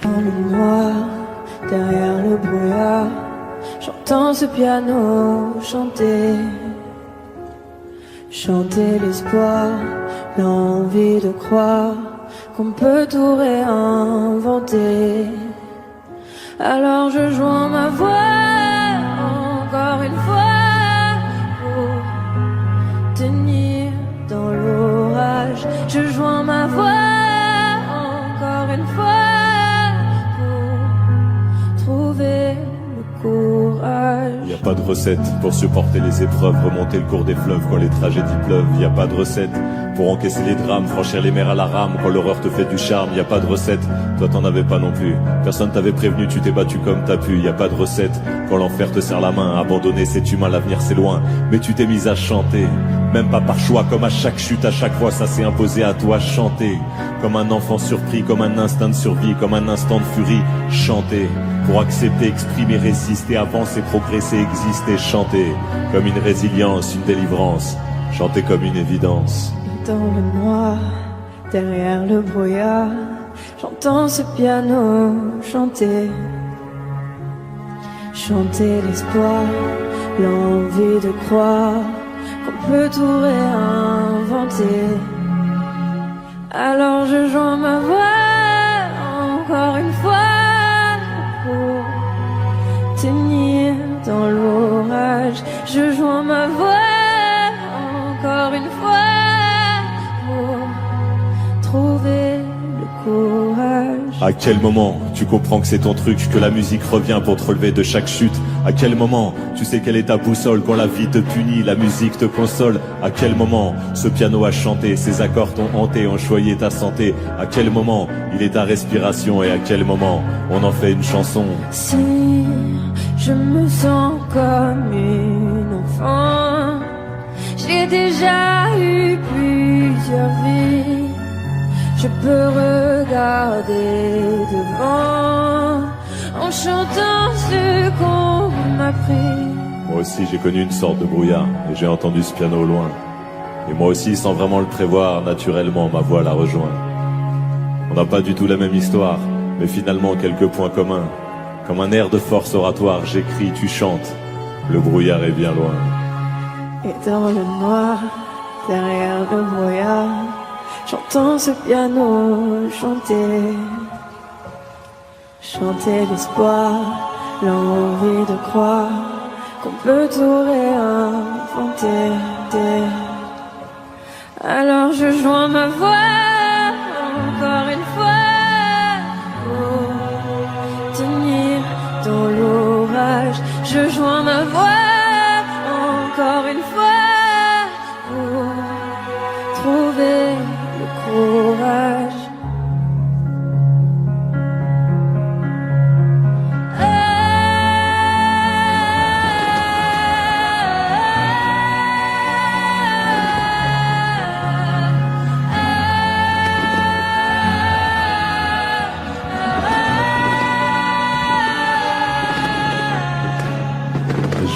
Dans le noir, derrière le brouillard, j'entends ce piano chanter. Chanter l'espoir, l'envie de croire qu'on peut tout réinventer. Alors je joins ma voix encore une fois pour tenir dans l'orage. Je joins ma voix encore une fois pour trouver le courage. Y a pas de recette pour supporter les épreuves, remonter le cours des fleuves quand les tragédies pleuvent. Y a pas de recette pour encaisser les drames, franchir les mers à la rame quand l'horreur te fait du charme. Y a pas de recette, toi t'en avais pas non plus. Personne t'avait prévenu, tu t'es battu comme t'as pu. Y a pas de recette quand l'enfer te serre la main. Abandonné, c'est humain, l'avenir c'est loin. Mais tu t'es mise à chanter, même pas par choix. Comme à chaque chute, à chaque fois, ça s'est imposé à toi. Chanter, comme un enfant surpris, comme un instinct de survie, comme un instant de furie. Chanter, pour accepter, exprimer, résister, avancer, progresser, exister. Chanter, comme une résilience, une délivrance. Chanter comme une évidence. Dans le noir, derrière le brouillard, j'entends ce piano chanter. Chanter l'espoir, l'envie de croire qu'on peut tout réinventer. Alors je joins ma voix encore une fois pour tenir dans l'orage. Je joins ma voix encore une fois pour trouver le courage. À quel moment tu comprends que c'est ton truc, que la musique revient pour te relever de chaque chute? À quel moment tu sais quelle est ta boussole quand la vie te punit, la musique te console? À quel moment ce piano a chanté, ses accords t'ont hanté, ont choyé ta santé? À quel moment il est ta respiration et à quel moment on en fait une chanson? Si je me sens comme une enfant, j'ai déjà eu plusieurs vies. Je peux regarder devant en chantant ce qu'on m'a pris. Moi aussi j'ai connu une sorte de brouillard et j'ai entendu ce piano au loin. Et moi aussi, sans vraiment le prévoir, naturellement ma voix la rejoint. On n'a pas du tout la même histoire, mais finalement quelques points communs. Comme un air de force oratoire, j'écris, tu chantes. Le brouillard est bien loin. Et dans le noir, derrière le brouillard, j'entends ce piano chanter. Chanter l'espoir, l'envie de croire qu'on peut tout réinventer. Alors je joins ma voix encore une fois pour tenir dans l'orage. Je joins ma voix encore une fois pour trouver le courage.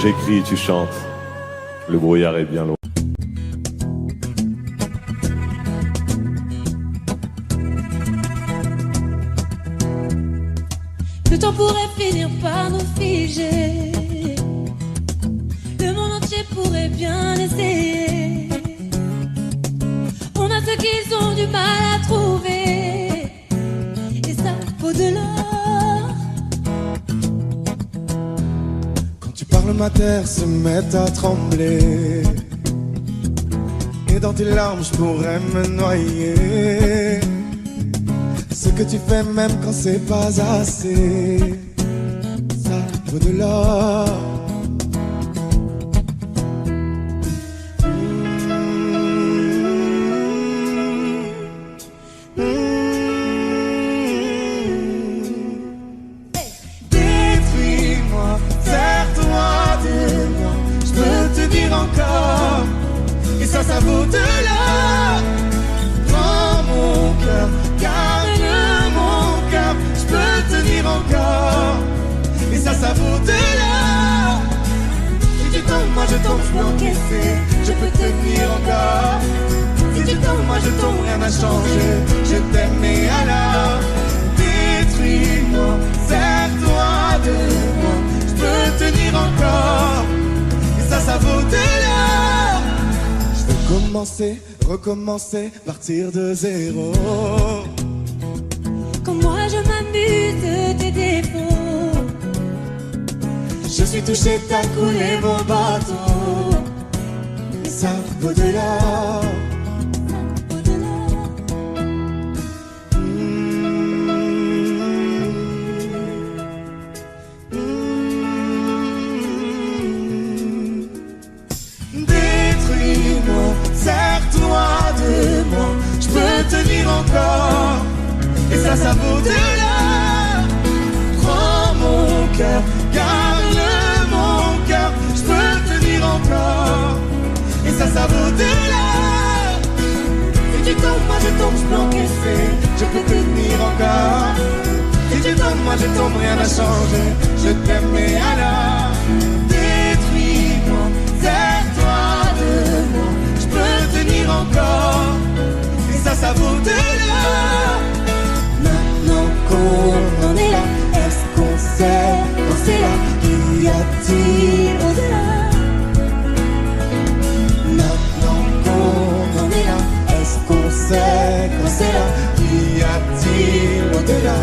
J'écris, tu chantes. Le brouillard est bien loin. Le temps pourrait finir par nous figer. Le monde entier pourrait bien essayer. On a ceux qui ont du mal à trouver, et ça vaut de l'or. Quand tu parles, ma terre se met à trembler, et dans tes larmes je pourrais me noyer. Ce que tu fais même quand c'est pas assez, ça vaut de l'or. Détruis-moi, serre-toi de moi, je peux te dire encore, et ça vaut de l'or. Prends mon cœur, encore, et ça vaut de l'or. Si tu tombes, moi je tombe, je peux encaisser, je peux tenir encore. Si tu tombes, moi je tombe, rien n'a changé, je t'aime et alors détruis-moi. Commencer, recommencer, partir de zéro. Quand moi je m'amuse de tes défauts, Je suis touché, t'as coulé mon bateau. Et ça vaut de l'or. Détruis-moi, serre-toi de moi. Je peux tenir encore. Et ça vaut de l'or. Prends mon cœur, garde mon cœur. Je peux tenir encore. Et ça vaut de l'or. Si tu tombes, moi je tombe, je peux encaisser. Je peux tenir encore. Si tu tombes, moi je tombe, rien n'a changé. Je t'aime, mais alors détruis-moi, serre-toi de moi. Je peux tenir encore. Et ça vaut de l'or. Maintenant qu'on en est là, est-ce qu'on sait quand c'est là? Qu'y a-t-il au-delà? Maintenant qu'on en est là, est-ce qu'on sait quand c'est là? Qu'y a-t-il au-delà?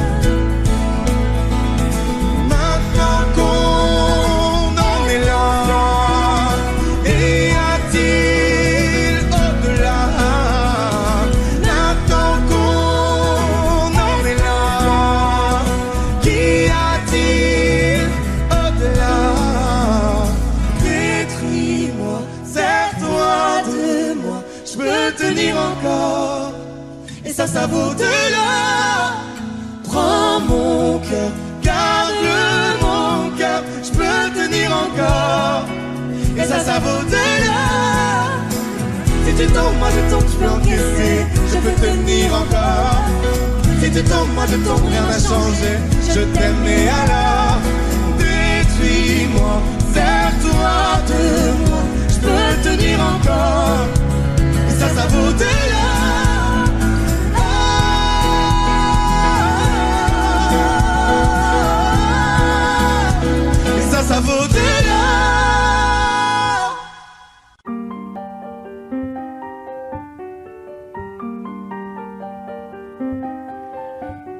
Maintenant qu'on en est là, y a-t-il au-delà? Maintenant qu'on en est là, qu'y a-t-il au-delà? Détruis-moi, serre-toi de moi. Je peux tenir encore. Et ça vaut de l'or. Prends mon cœur, garde mon cœur. Je peux tenir encore. Et ça vaut de l'or. Si tu tombes, moi je tombe, je peux encaisser. Je peux tenir encore. Si tu tombes, moi je tombe, rien n'a changé. Je t'aime, mais alors détruis-moi, serre-toi de moi. Je peux tenir encore. Et ça vaut de l'or. Ça vaut de l'or.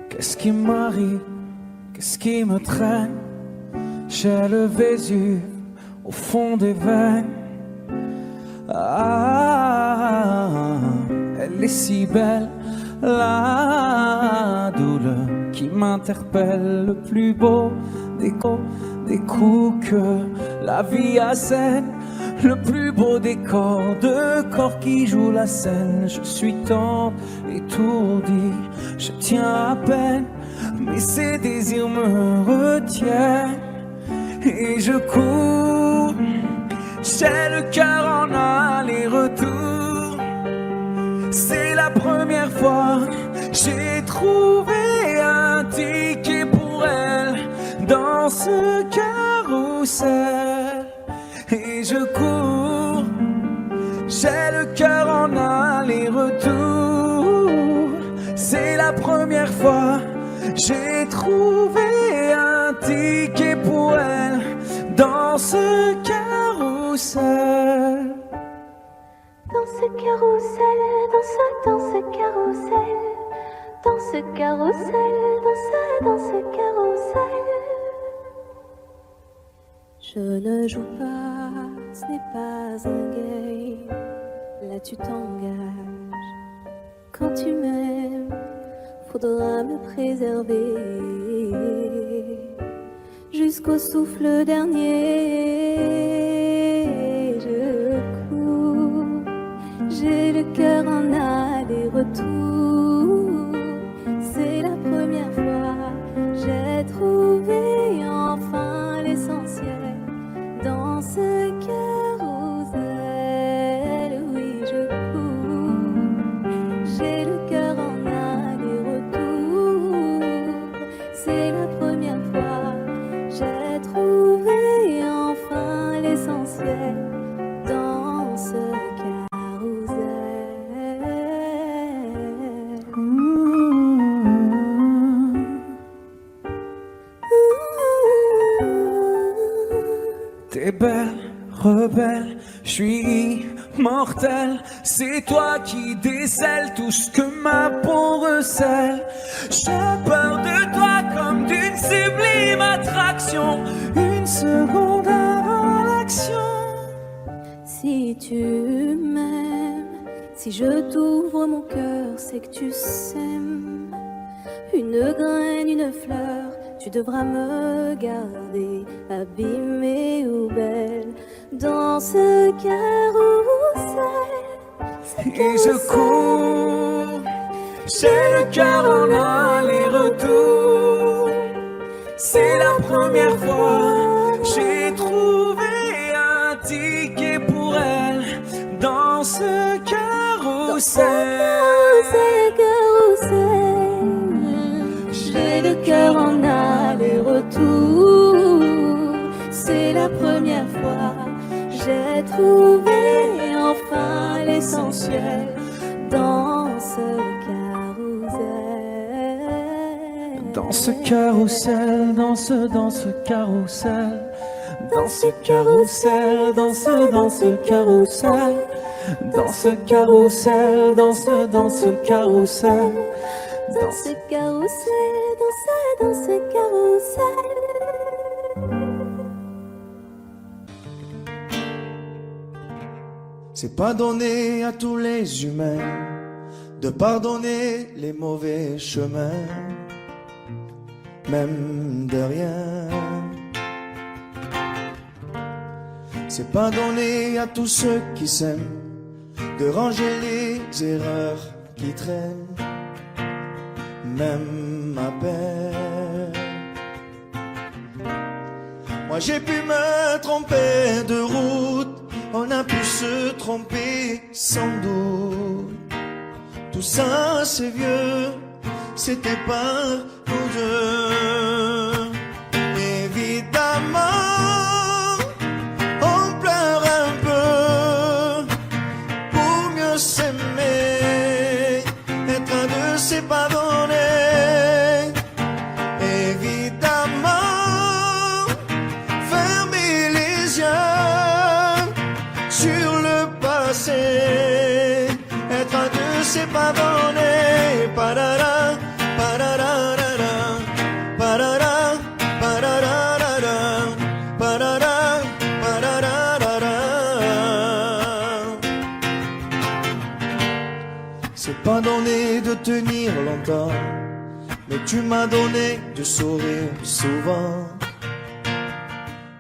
Qu'est-ce qui m'arrive? Qu'est-ce qui me traîne? J'ai le Vésuve au fond des veines. Ah, elle est si belle, la douleur qui m'interpelle, le plus beau des coups que la vie assène, le plus beau des corps, de corps qui jouent la scène. Je suis tant étourdi, je tiens à peine, mais ces désirs me retiennent et je cours. J'ai le cœur en aller-retour. C'est la première fois j'ai trouvé un ticket pour elle dans ce carrousel et je cours. J'ai le cœur en aller-retour. C'est la première fois j'ai trouvé un ticket pour elle dans ce carrousel. Dans ce carrousel, dans ce carrousel, dans ce carrousel, dans ce carrousel. Je ne joue pas, ce n'est pas un game. Là tu t'engages. Quand tu m'aimes, faudra me préserver jusqu'au souffle dernier. Je cours, j'ai le cœur en aller-retour. C'est la première fois j'ai trouvé enfin l'essentiel dans ce carrousel. Oui, je cours, j'ai le cœur en aller-retour. C'est la première fois j'ai trouvé enfin l'essentiel dans ce T'es belle, rebelle, je suis mortel. C'est toi qui décèles tout ce que ma peau recèle. J'ai peur de toi comme d'une sublime attraction, une seconde avant l'action. Si tu m'aimes, si je t'ouvre mon cœur, c'est que tu sèmes une graine, une fleur. Tu devras me garder abîmée ou belle dans ce carrousel. Et je cours, j'ai le cœur en aller-retour. C'est la première fois, j'ai trouvé un ticket pour elle dans ce carrousel. J'ai le cœur en aller-retour. C'est la première fois, j'ai trouvé enfin l'essentiel dans ce carrousel. Dans ce carrousel, dans ce carrousel, dans ce carrousel, dans ce carrousel, dans ce carrousel, dans ce carrousel, dans ce carrousel. Dans ce carrousel, dans ce carrousel. C'est pas donné à tous les humains de pardonner les mauvais chemins, même de rien. C'est pas donné à tous ceux qui s'aiment de ranger les erreurs qui traînent, même à peine. Moi j'ai pu me tromper de route, on a pu se tromper sans doute. Tout ça c'est vieux, c'était pas nous deux. Évidemment, on pleure un peu pour mieux s'aimer, être un de ses pardonnés. Évidemment, fermer les yeux sur le passé, être un de ses pardonnés. Parara, pararara, parara, pararara, parara, pararara. C'est pas donné de tenir longtemps, mais tu m'as donné de sourire souvent,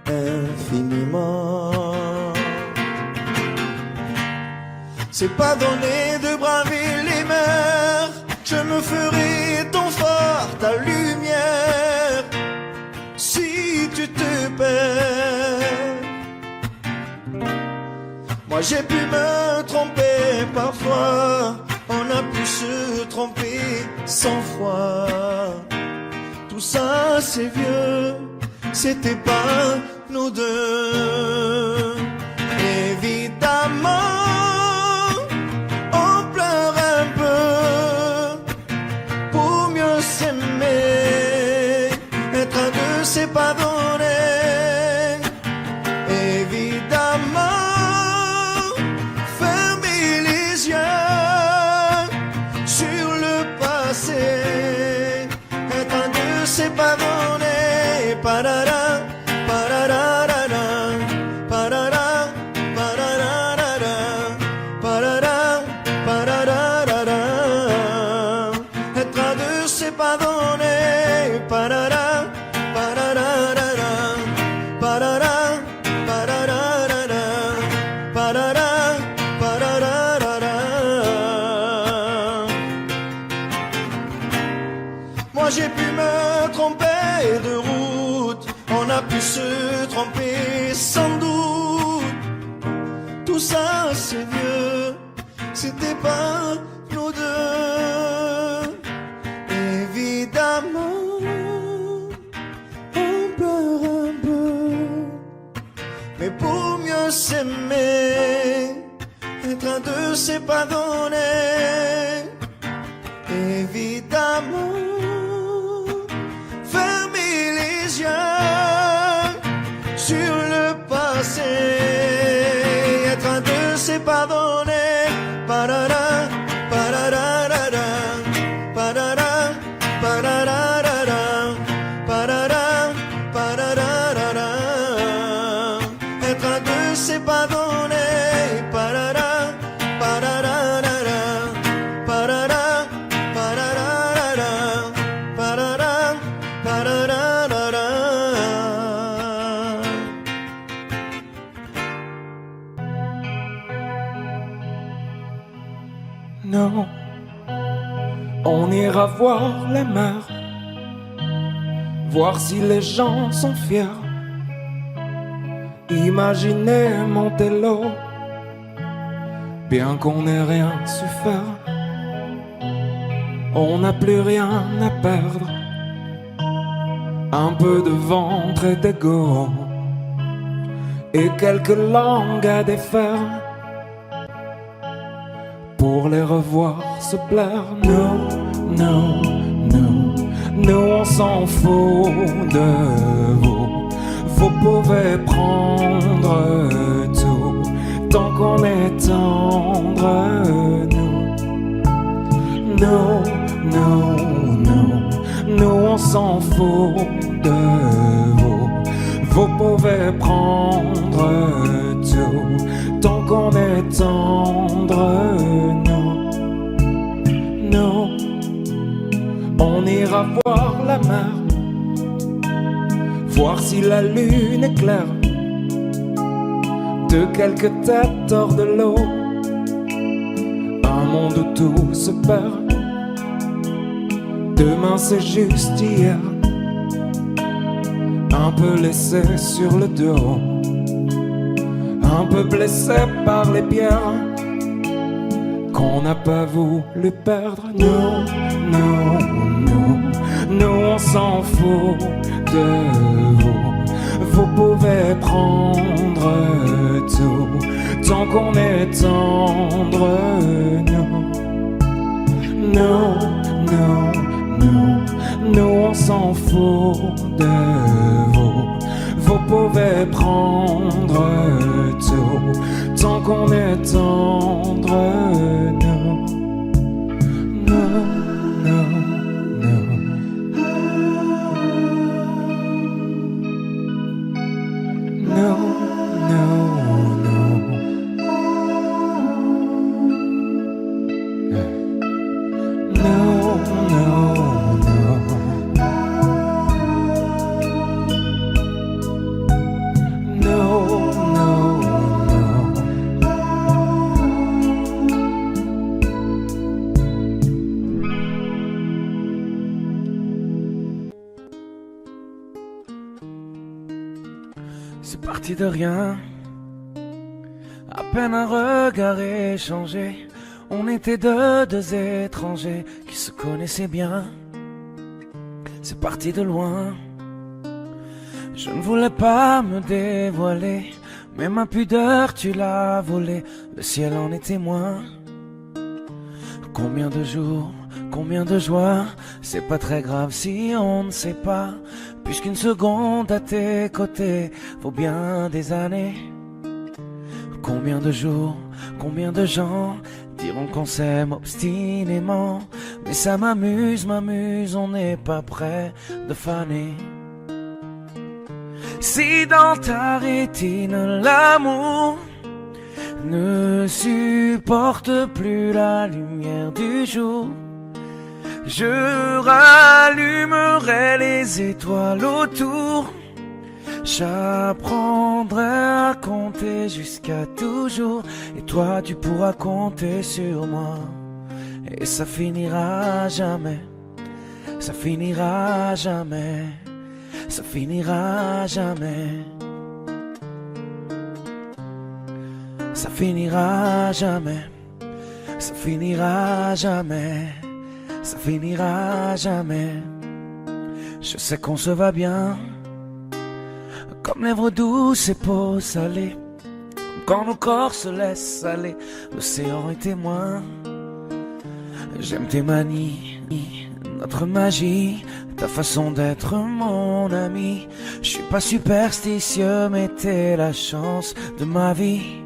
infiniment. C'est pas donné de braver les mers, je me ferai ton phare, ta lumière, si tu te perds. Moi j'ai pu me tromper parfois, on a pu se tromper 100 fois. Tout ça c'est vieux, c'était pas nous deux. Évidemment, on pleure un peu pour mieux s'aimer, être un de ses pardonnés. Évidemment, fermer les yeux sur le passé, être un de ses pardonnés. Parara, pararara, parara, pararara, parara, pararara, être un de ses pardonnés. Parara, pararara, parara, pararara, parara, pararara. Moi j'ai pu me tromper de route, on a pu se tromper sans doute. Tout ça c'est vieux, c'était pas nous deux. Évidemment, on pleure un peu, mais pour mieux s'aimer, être un de ses pardonnés. Évidemment, fermer les yeux sur le passé, être un de ses pardonnés. ira voir la mer, voir si les gens sont fiers. Imaginez Montello, bien qu'on n'ait rien su faire. On n'a plus rien à perdre, un peu de ventre et d'ego, et quelques langues à défaire, pour les revoir se plaire. Nous, nous, nous, nous on s'en fout de vous. Vous pouvez prendre tout, tant qu'on est tendre. Nous, nous, nous, nous on s'en fout de vous. Vous pouvez prendre tout, tant qu'on est tendre. Nous, on ira voir la mer, voir si la lune est claire, de quelques têtes hors de l'eau, un monde où tout se perd. Demain c'est juste hier, un peu laissé sur le dos, un peu blessé par les pierres qu'on n'a pas voulu perdre. Nous, nous, nous, nous on s'en fout de vous. Vous pouvez prendre tout, tant qu'on est tendre. Nous, nous, nous, nous on s'en fout de vous. Vous pouvez prendre tout, tant qu'on est tendre. C'est parti de rien, à peine un regard échangé. On était deux étrangers qui se connaissaient bien. C'est parti de loin, je ne voulais pas me dévoiler, mais ma pudeur tu l'as volée, le ciel en est témoin. Combien de jours, combien de joies, c'est pas très grave si on ne sait pas, puisqu'une seconde à tes côtés vaut bien des années. Combien de jours, combien de gens diront qu'on s'aime obstinément, mais ça m'amuse, on n'est pas prêt de faner. Si dans ta rétine l'amour ne supporte plus la lumière du jour, je rallumerai les étoiles autour. J'apprendrai à compter jusqu'à toujours, et toi tu pourras compter sur moi. Et ça finira jamais, ça finira jamais, ça finira jamais, ça finira jamais, ça finira jamais, ça finira jamais. Je sais qu'on se va bien, comme lèvres douces et peau salée, quand nos corps se laissent aller, l'océan est témoin. J'aime tes manies, notre magie, ta façon d'être mon ami. Je suis pas superstitieux, mais t'es la chance de ma vie.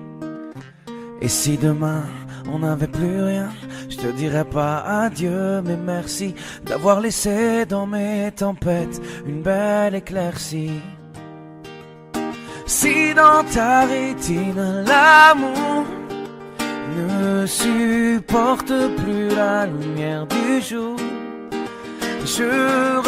Et si demain on n'avait plus rien, je te dirais pas adieu, mais merci d'avoir laissé dans mes tempêtes une belle éclaircie. Si dans ta rétine l'amour ne supporte plus la lumière du jour, je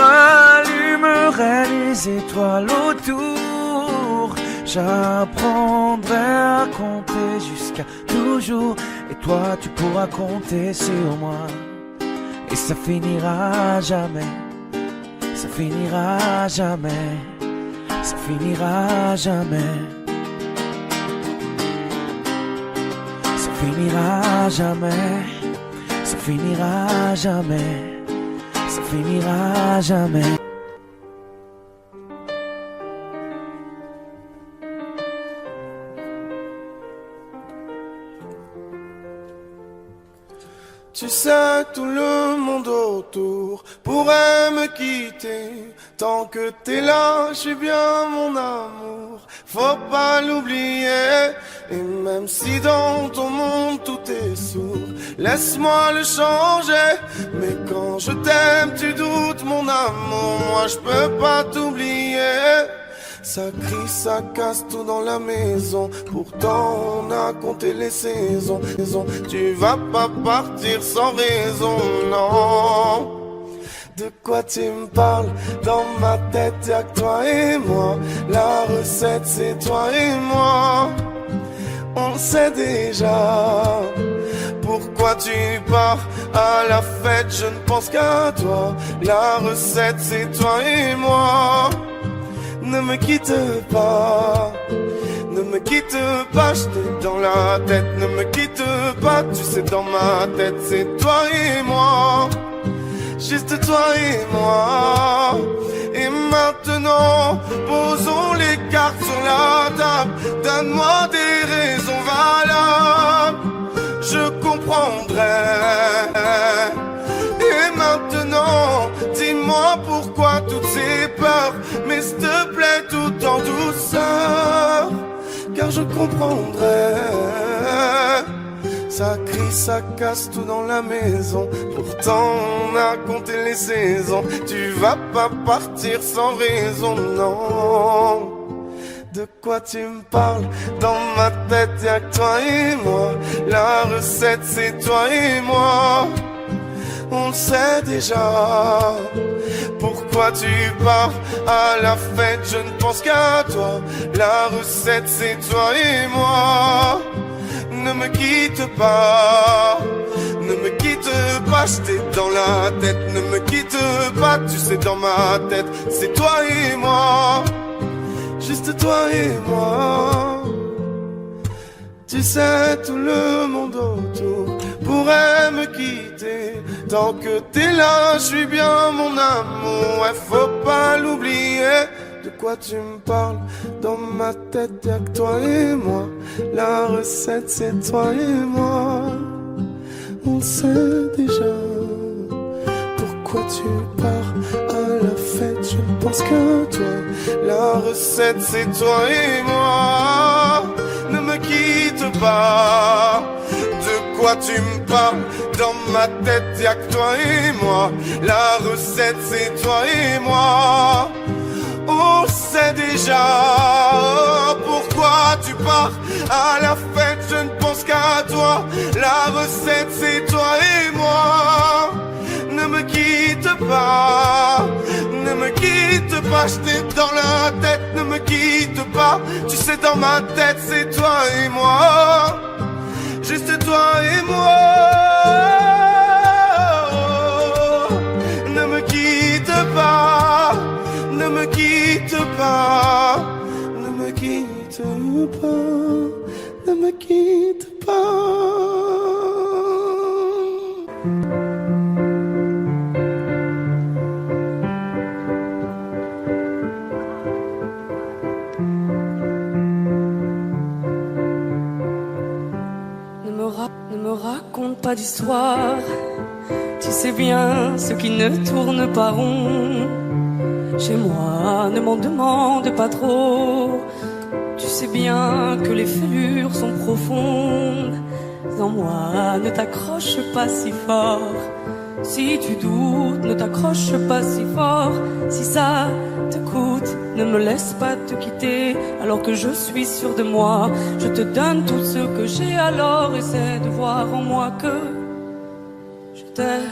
rallumerai les étoiles autour. J'apprendrai à compter jusqu'à toujours, et toi tu pourras compter sur moi. et ça finira jamais, ça finira jamais, ça finira jamais, ça finira jamais, ça finira jamais, ça finira jamais. Tu sais, tout le monde autour pourrait me quitter. Tant que t'es là, je suis bien mon amour, faut pas l'oublier. Et même si dans ton monde tout est sourd, laisse-moi le changer. Mais quand je t'aime, tu doutes mon amour, moi je peux pas t'oublier. Ça crie, ça casse tout dans la maison. Pourtant on a compté les saisons. Tu vas pas partir sans raison, non. De quoi tu me parles? Dans ma tête y'a que toi et moi. La recette c'est toi et moi. On sait déjà. Pourquoi tu pars à la fête? Je ne pense qu'à toi. La recette c'est toi et moi. Ne me quitte pas, ne me quitte pas, je t'ai dans la tête. Ne me quitte pas, tu sais dans ma tête c'est toi et moi, juste toi et moi. Et maintenant, posons les cartes sur la table. Donne-moi des raisons valables, je comprendrai. Et maintenant, dis-moi pourquoi toutes ces peurs, mais s'il te plaît tout en douceur, car je comprendrai. Ça crie, ça casse tout dans la maison. Pourtant on a compté les saisons. Tu vas pas partir sans raison, non. De quoi tu me parles? Dans ma tête y'a que toi et moi. La recette c'est toi et moi. On le sait déjà. Pourquoi tu pars à la fête? Je ne pense qu'à toi. La recette c'est toi et moi. Ne me quitte pas, ne me quitte pas, je t'ai dans la tête. Ne me quitte pas, tu sais dans ma tête c'est toi et moi, juste toi et moi. Tu sais, tout le monde autour pourrait me quitter. Tant que t'es là, je suis bien mon amour, ouais, faut pas l'oublier. De quoi tu me parles? Dans ma tête y'a que toi et moi. La recette c'est toi et moi. On sait déjà. Pourquoi tu pars à la fête? Je ne pense qu'à toi. La recette c'est toi et moi. Ne me quitte pas. De quoi tu me parles? Dans ma tête y'a que toi et moi. La recette c'est toi et moi. On sait déjà. Pourquoi tu pars à la fête? Je ne pense qu'à toi. La recette c'est toi et moi. Ne me quitte pas, ne me quitte pas, je t'ai dans la tête. Ne me quitte pas, tu sais dans ma tête c'est toi et moi, juste toi et moi. Ne me quitte pas, ne me quitte pas, ne me quitte pas, ne me quitte pas. Ne me raconte pas d'histoire, tu sais bien ce qui ne tourne pas rond. Chez moi, ne m'en demande pas trop, tu sais bien que les fêlures sont profondes. En moi, ne t'accroche pas si fort. Si tu doutes, ne t'accroche pas si fort. Si ça te coûte, ne me laisse pas te quitter. Alors que je suis sûr de moi, je te donne tout ce que j'ai. Alors essaie de voir en moi que je t'aime.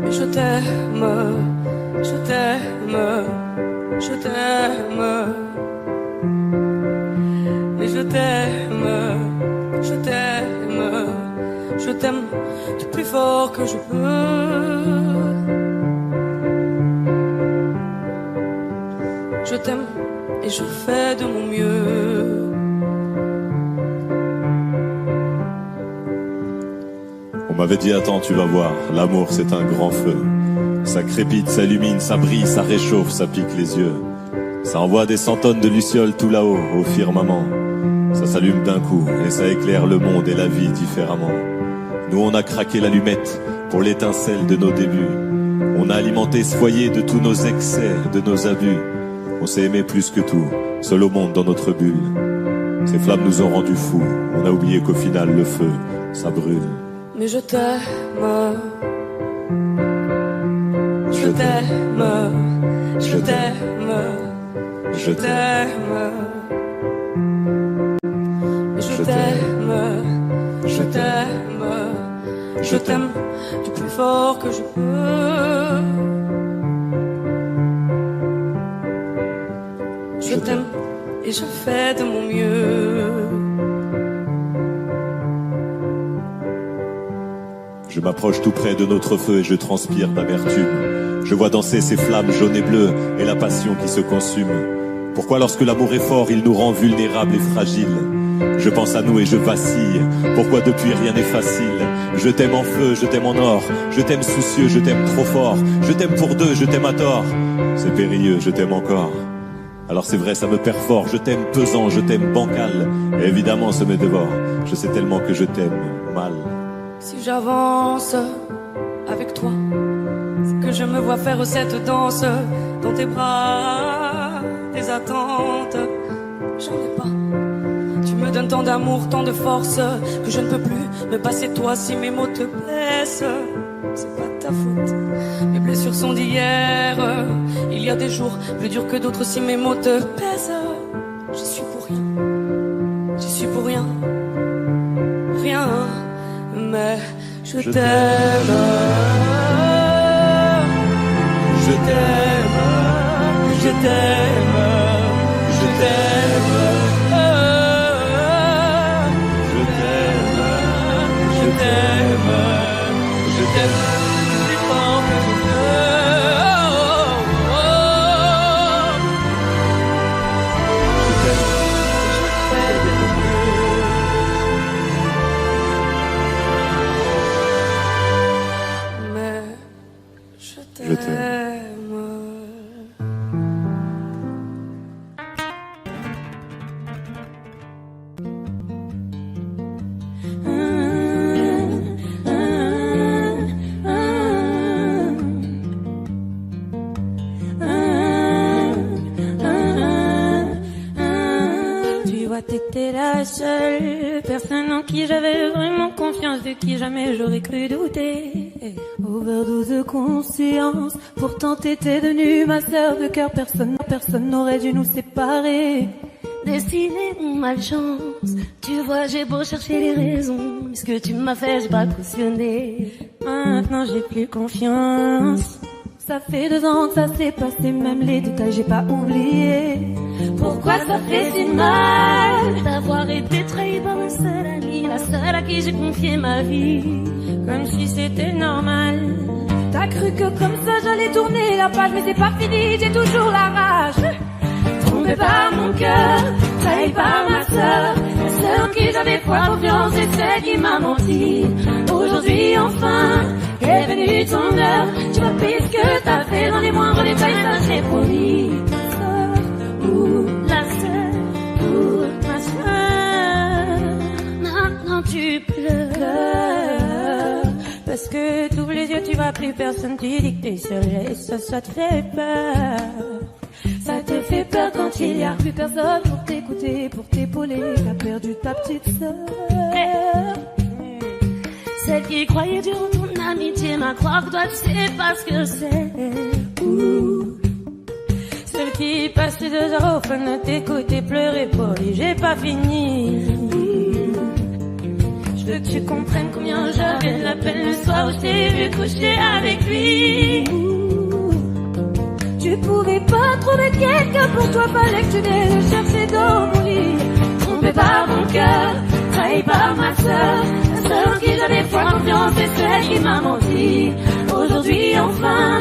Mais je t'aime, je t'aime, je t'aime. Mais je t'aime, je t'aime, je Je t'aime du plus fort que je peux. Je t'aime et je fais de mon mieux. On m'avait dit attends tu vas voir, l'amour c'est un grand feu. Ça crépite, ça illumine, ça brille, ça réchauffe, ça pique les yeux. Ça envoie des 100 tonnes de lucioles tout là-haut, au firmament. Ça s'allume d'un coup et ça éclaire le monde et la vie différemment. Nous on a craqué l'allumette pour l'étincelle de nos débuts. On a alimenté ce foyer de tous nos excès, de nos abus. On s'est aimé plus que tout, seul au monde dans notre bulle. Ces flammes nous ont rendus fous, on a oublié qu'au final le feu, ça brûle. Mais je t'aime. Je t'aime. Je t'aime. Je t'aime. Je t'aime. Je t'aime. Je t'aime du plus fort que je peux. Je t'aime et je fais de mon mieux. Je m'approche tout près de notre feu et je transpire d'amertume. Je vois danser ces flammes jaunes et bleues et la passion qui se consume. Pourquoi lorsque l'amour est fort, il nous rend vulnérables et fragiles? Je pense à nous et je vacille. Pourquoi depuis rien n'est facile? Je t'aime en feu, je t'aime en or. Je t'aime soucieux, je t'aime trop fort. Je t'aime pour deux, je t'aime à tort. C'est périlleux, je t'aime encore. Alors c'est vrai, ça me perd fort. Je t'aime pesant, je t'aime bancal. Et évidemment, ça me dévore. Je sais tellement que je t'aime mal. Si j'avance avec toi, c'est que je me vois faire cette danse dans tes bras, tes attentes. J'en ai pas. Tu me donnes tant d'amour, tant de force que je ne peux plus me passer de toi si mes mots te blessent. C'est pas ta faute. Mes blessures sont d'hier. Il y a des jours plus durs que d'autres si mes mots te pèsent. J'y suis pour rien. J'y suis pour rien. Rien. Mais je t'aime. Je t'aime. Je t'aime. Je t'aime. Je t'aime. Je t'aime. Je t'aime plus fort que je peux. Je t'aime. Je fais de mon mieux. Mais je t'aime. T'étais la seule personne en qui j'avais vraiment confiance, de qui jamais j'aurais cru douter. Overdose de conscience, pourtant t'étais devenue ma sœur de cœur. Personne n'aurait dû nous séparer. Destiné ou malchance, tu vois j'ai beau chercher les raisons, mais ce que tu m'as fait j'ai pas cautionné. Maintenant j'ai plus confiance. Ça fait 2 ans que ça s'est passé, même les détails j'ai pas oublié. Pourquoi ça fait si mal d'avoir été trahi par ma seule amie, la seule à qui j'ai confié ma vie, comme si c'était normal. T'as cru que comme ça j'allais tourner la page, mais c'est pas fini, j'ai toujours la rage. Trompé par mon cœur, trahi par ma sœur, la seule en qui j'avais foi, confiance, et celle qui m'a menti. Aujourd'hui enfin est venue ton heure, tu m'as pris ce que t'as fait dans les moindres détails, ça j'ai promis. La seule pour ma soeur. Maintenant tu pleures parce que t'ouvres les yeux, tu vois plus personne, tu dis que t'es seule et ça te fait peur. Ça te fait peur quand il y a plus personne pour t'écouter, pour t'épauler. T'as perdu ta petite sœur. Celle qui croyait dur en ton amitié, ma croix que toi tu sais pas ce que c'est. Celle qui passe les 2 heures au fun de t'écouter pleurer pour lui, j'ai pas fini. Je veux que tu comprennes combien j'avais de la peine le soir où je t'ai vu coucher avec lui. Tu pouvais pas trouver quelqu'un pour toi, fallait que tu viennes le chercher dans mon lit. Trompé par mon cœur, trahi par ma sœur, la celle en qui j'avais foi, confiance et celle qui m'a menti. Aujourd'hui enfin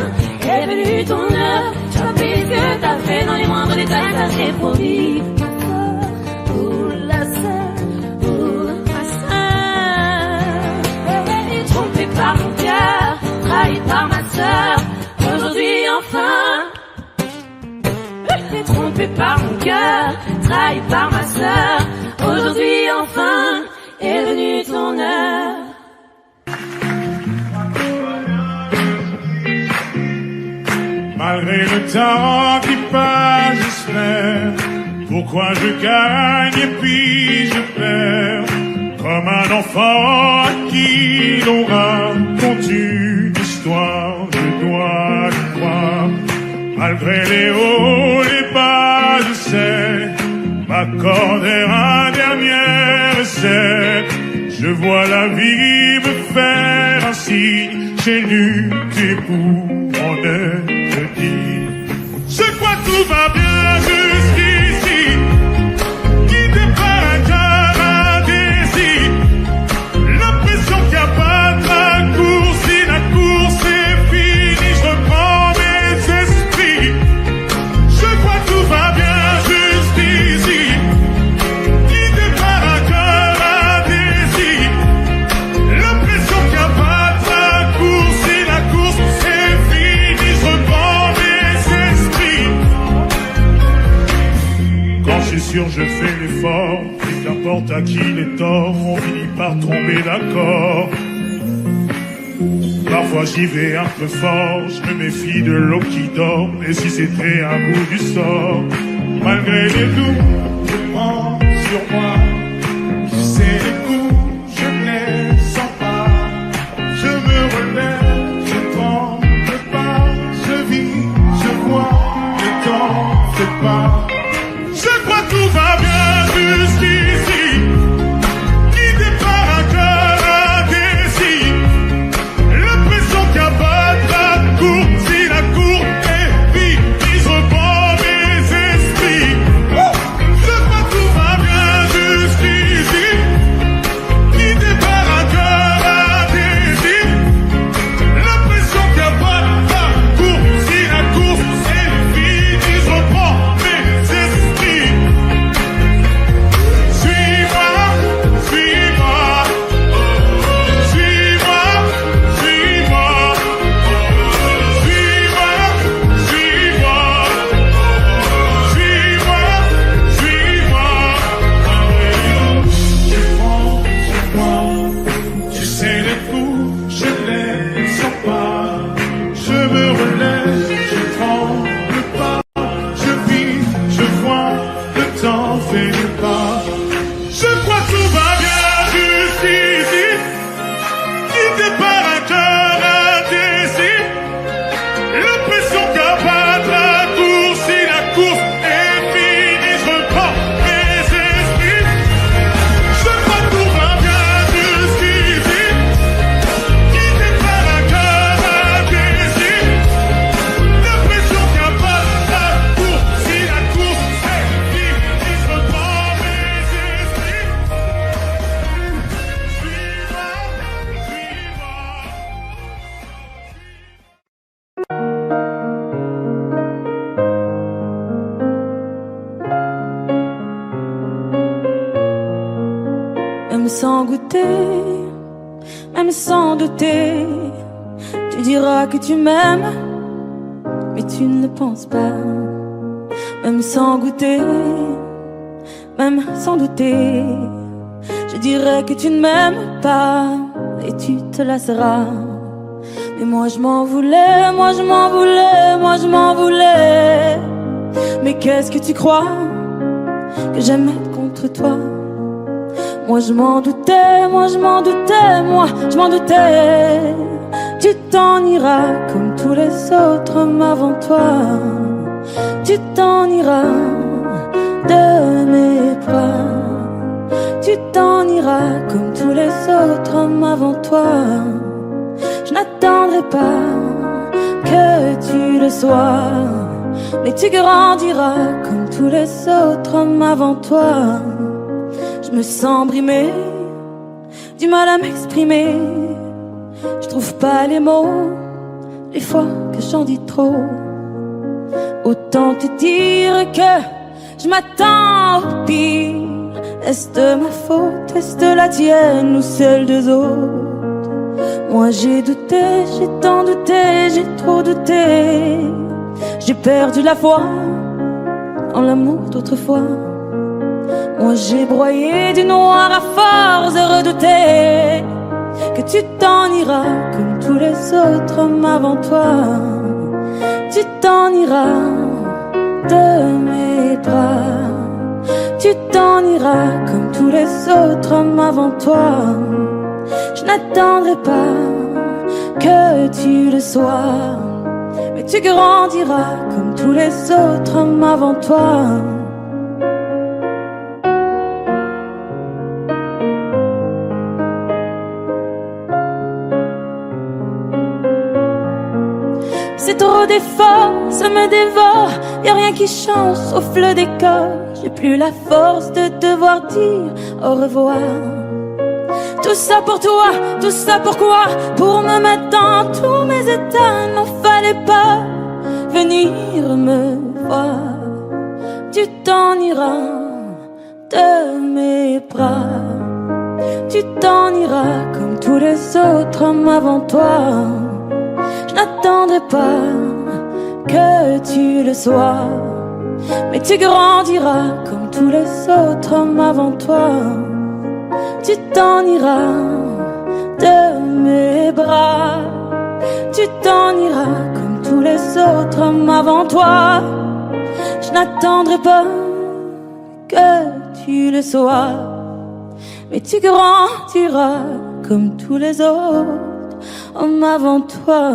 est venue ton heure. Tu as pris ce que t'as fait dans les moindres détails, ça j'ai promis. Pour la sœur, pour ma sœur. Trompé par mon cœur, trahi par ma sœur. Aujourd'hui enfin. Trompé par mon cœur, trahi par ma sœur. Aujourd'hui enfin est venue ton heure. Malgré le temps qui passe, j'espère. Pourquoi je gagne et puis je perds? Comme un enfant à qui l'on raconte une histoire, je dois y croire. Malgré les hauts, les bas, je sais m'accorder un dernier essai. Je vois la vie me faire un signe. J'ai lutté pour en être dit. Je crois que tout va bien jusqu'ici. Guidé par un cœur indécis. L'impression qu'il n'y a pas de raccourci. Si la course est finie, je reprends mes esprits. Je crois que tout va bien jusqu'ici. Guidé par un cœur indécis. L'impression qu'il n'y a pas de raccourci. Si la course est finie, je reprends mes esprits. Quand je suis sûr, je fais l'effort. Et qu'importe à qui les torts, on finit par tomber d'accord. Parfois j'y vais un peu fort, je me méfie de l'eau qui dort. Et si c'était un bout du sort, malgré les doutes, je prends sur moi. Je sais les coups, je ne les sens pas. Je me relève, je tremble pas. Je vis, je vois, le temps fait pas. Je crois que tout va bien jusqu'ici. Guidé par un cœur indécis. L'impression qu'il n'y a pas de parcours. Si la cour est vide, je reprends mes esprits. Je crois que tout va bien jusqu'ici. Guidé par un cœur indécis. L'impression qu'il n'y a pas de parcours. Si la course est vide, je reprends mes esprits. Suis-moi, suis-moi. Suis-moi, suis-moi. Suis-moi, suis-moi. Suis-moi, suis-moi. Je prends sur moi. Tu sais les coups, je les sens pas. Je me relève, je tremble pas. Je vis, je vois, le temps fait le pas. Je crois que tout va bien jusqu'ici. Guidé par un cœur indécis. L'impression qu'il n'y a pas de raccourci. Si la course est finie, je reprends mes esprits. Je crois que tout va bien jusqu'ici. Guidé par un cœur indécis. L'impression qu'il n'y a pas de raccourci. Si la course est finie, je reprends mes esprits. Suis-moi, suis-moi. Même sans goûter, même sans douter, tu diras que tu m'aimes, mais tu ne penses pas. Même sans goûter, même sans douter, je dirais que tu ne m'aimes pas et tu te lasseras. Mais moi je m'en voulais, moi je m'en voulais, moi je m'en voulais. Mais qu'est-ce que tu crois que j'aime être contre toi? Moi je m'en doutais, moi je m'en doutais, moi je m'en doutais. Tu t'en iras comme tous les autres hommes avant toi. Tu t'en iras de mes bras. Tu t'en iras comme tous les autres hommes avant toi. Je n'attendrai pas que tu le sois, mais tu grandiras comme tous les autres hommes avant toi. Je me sens brimée, du mal à m'exprimer. Je trouve pas les mots, les fois que j'en dis trop. Autant te dire que je m'attends au pire. Est-ce de ma faute, est-ce de la tienne ou celle des autres? Moi j'ai douté, j'ai tant douté, j'ai trop douté. J'ai perdu la foi en l'amour d'autrefois. Moi j'ai broyé du noir à force de redouter que tu t'en iras comme tous les autres hommes avant toi. Tu t'en iras de mes bras. Tu t'en iras comme tous les autres hommes avant toi. Je n'attendrai pas que tu le sois, mais tu grandiras comme tous les autres hommes avant toi. C'est trop d'efforts, ça me dévore. Y'a rien qui change sauf le décor. J'ai plus la force de devoir dire au revoir. Tout ça pour toi, tout ça pourquoi? Pour me mettre dans tous mes états. N'en fallait pas venir me voir. Tu t'en iras de mes bras. Tu t'en iras comme tous les autres hommes avant toi. Je n'attendrai pas que tu le sois, mais tu grandiras comme tous les autres hommes avant toi. Tu t'en iras de mes bras. Tu t'en iras comme tous les autres hommes avant toi. Je n'attendrai pas que tu le sois, mais tu grandiras comme tous les autres hommes avant toi.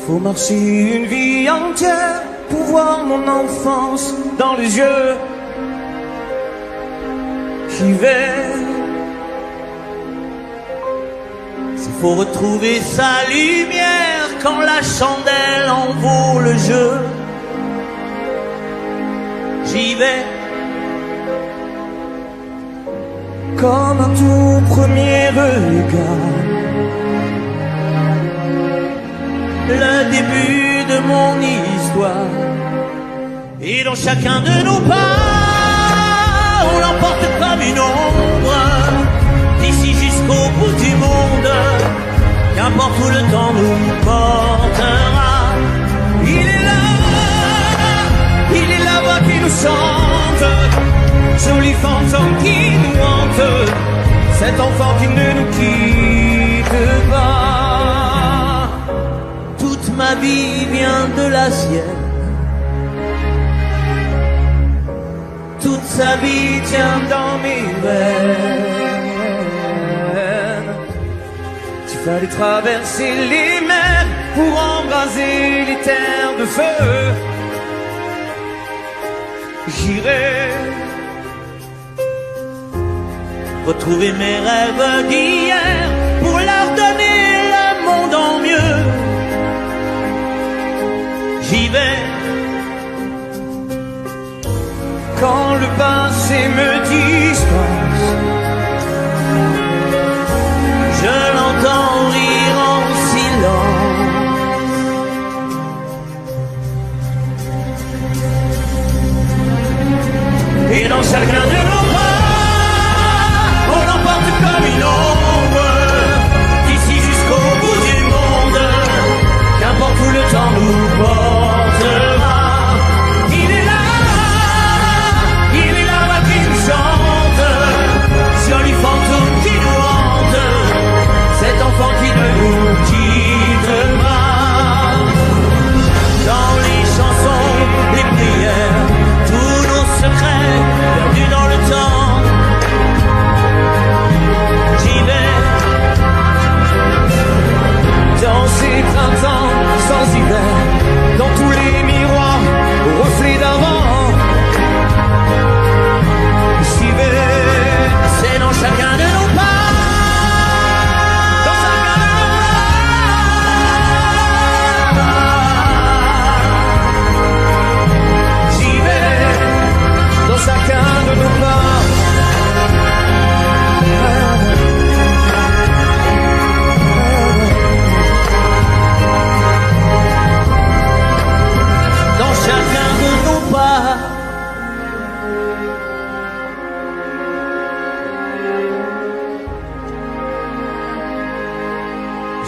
Faut marcher une vie entière pour voir mon enfance dans les yeux. J'y vais. S'il faut retrouver sa lumière quand la chandelle en vaut le jeu. J'y vais. Comme un tout premier regard, le début de mon histoire. Et dans chacun de nos pas, on l'emporte comme une ombre, d'ici jusqu'au bout du monde. Qu'importe où le temps nous portera, il est la voix qui nous chante, joli fantôme qui nous hante, cet enfant qui ne nous quitte pas. Ma vie vient de la sienne. Toute sa vie tient dans mes veines. Tu fallait traverser les mers pour embraser les terres de feu. J'irai retrouver mes rêves d'hier pour leur donner le monde en mieux. J'y vais. Quand le passé me dispense, je l'entends rire en silence. Et dans chacun de nos pas, on l'emporte comme une ombre, d'ici jusqu'au bout du monde. Qu'importe où le temps nous portera, il est là qui nous chante, joli fantôme qui nous hante, cet enfant qui ne nous quittera. Dans les chansons, les prières, tous nos secrets perdus dans le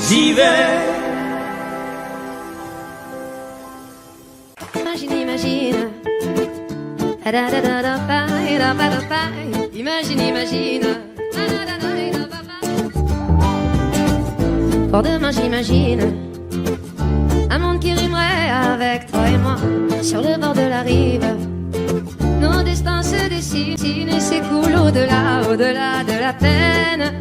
j'y vais. Imagine, imagine. Imagine, imagine. Pour demain, j'imagine un monde qui rimerait avec toi et moi sur le bord de la rive. Nos destins se dessinent et s'écoulent au-delà, au-delà de la peine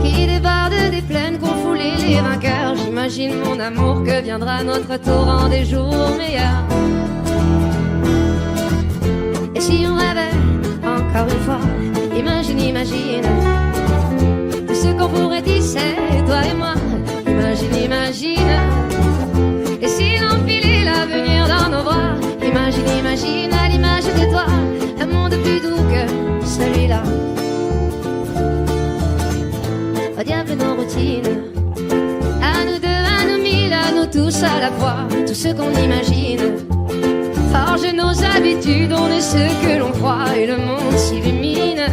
qui déborde des plaines qu'ont foulé les vainqueurs. J'imagine mon amour que viendra notre torrent des jours meilleurs. Et si on rêvait encore une fois, imagine, imagine tout ce qu'on pourrait tisser, toi et moi. Imagine, imagine. Et si l'empilait l'avenir dans nos bras, imagine, imagine à l'image de toi un monde plus doux que celui-là. Au diable nos routines, à nous deux, à nous mille, à nous tous à la fois. Tout ce qu'on imagine forge nos habitudes, on est ce que l'on croit et le monde s'illumine.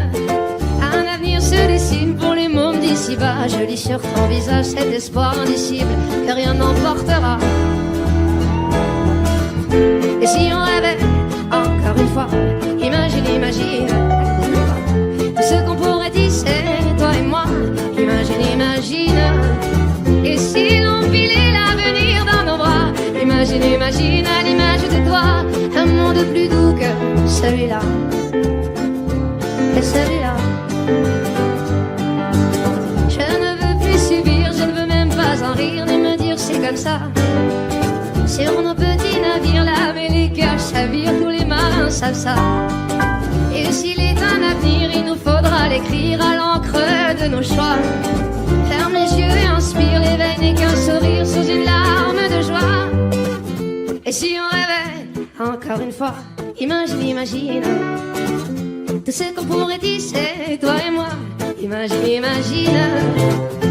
Un avenir se dessine pour les mômes d'ici-bas. Je lis sur ton visage cet espoir indicible que rien n'emportera. Et si on rêvait encore une fois, imagine, imagine tout ce qu'on pourrait tisser, toi et moi. Imagine, imagine. Et si l'on pilait l'avenir dans nos bras, imagine, imagine à l'image de toi un monde plus doux que celui-là. Et celui-là. Je ne veux plus subir, je ne veux même pas en rire, ni me dire c'est comme ça. Sur nos petits navires, là, mais les cœurs chavirent, tous les marins savent ça. Et s'il est un avenir, il nous faudra l'écrire à l'encre de nos choix. Ferme les yeux et inspire, l'éveil n'est qu'un sourire sous une larme de joie. Et si on rêvait encore une fois, imagine, imagine tout ce qu'on pourrait tisser, toi et moi. Imagine, imagine.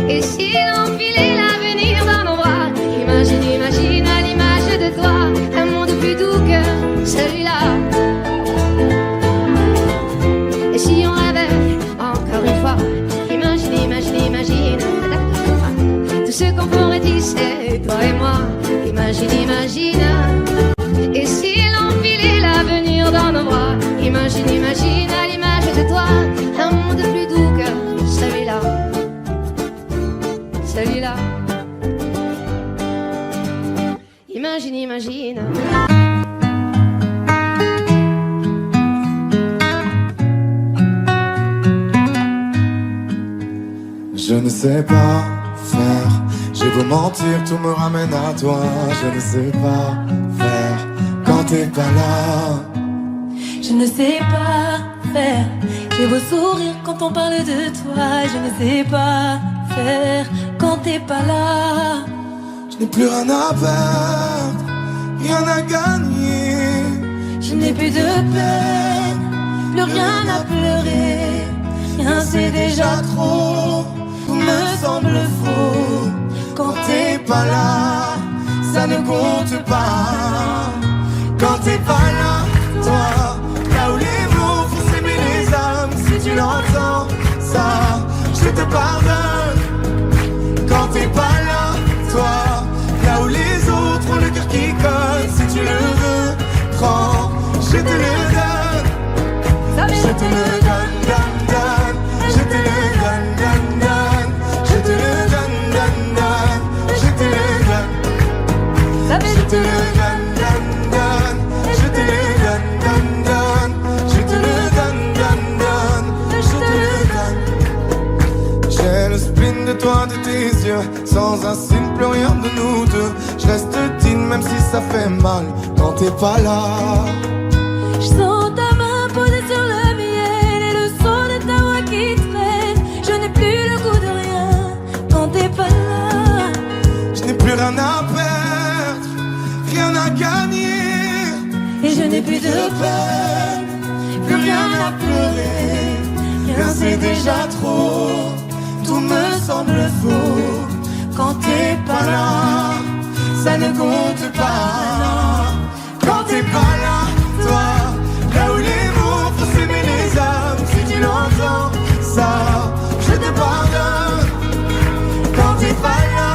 Et si l'on filait l'avenir dans nos bras, imagine, imagine à l'image de toi un monde plus doux que celui-là. Et si on rêvait encore une fois, imagine, imagine, imagine tout ce qu'on pourrait tisser, toi et moi. Imagine, imagine. Et si l'on filait l'avenir dans nos bras, imagine, imagine à l'image de toi un monde plus doux que celui-là. Celui-là. Imagine, imagine. Je ne sais pas faire, j'ai beau mentir, tout me ramène à toi. Je ne sais pas faire quand t'es pas là. Je ne sais pas faire, j'ai beau sourire quand on parle de toi. Je ne sais pas faire quand t'es pas là. Je n'ai plus rien à perdre, rien à gagner. Je n'ai plus de peine, plus rien à pleurer. Rien c'est déjà trop, tout me semble faux. Quand t'es pas là, ça ne compte pas. Quand t'es pas là, toi, là où les mots font s'aimer les âmes. Si tu l'entends, ça, je te pardonne. Quand t'es pas là, toi, là où les autres ont le cœur qui colle. Si tu le veux, prends, je te le donne. Je te le donne, donne, donne. Je te le donne, donne, donne. Je te le donne, donne, donne. Je te le donne. Je te le donne, donne, donne. Je te le donne, donne, donne. Je te le donne, donne, donne. Je te le donne. J'ai le spin de toi, de tes yeux. Sans un signe, plus rien de nous deux. Je reste digne même si ça fait mal quand t'es pas là. Je sens ta main posée sur le miel et le son de ta voix qui traîne. Je n'ai plus le goût de rien quand t'es pas là. Je n'ai plus rien à perdre, rien à gagner. Et je n'ai plus de peine, plus rien à pleurer. Rien c'est déjà trop, tout me semble faux. Quand t'es pas là, ça ne compte pas. Quand t'es pas là, toi, là où les mots font s'aimer les âmes. Si tu l'entends, ça, je te pardonne. Quand t'es pas là,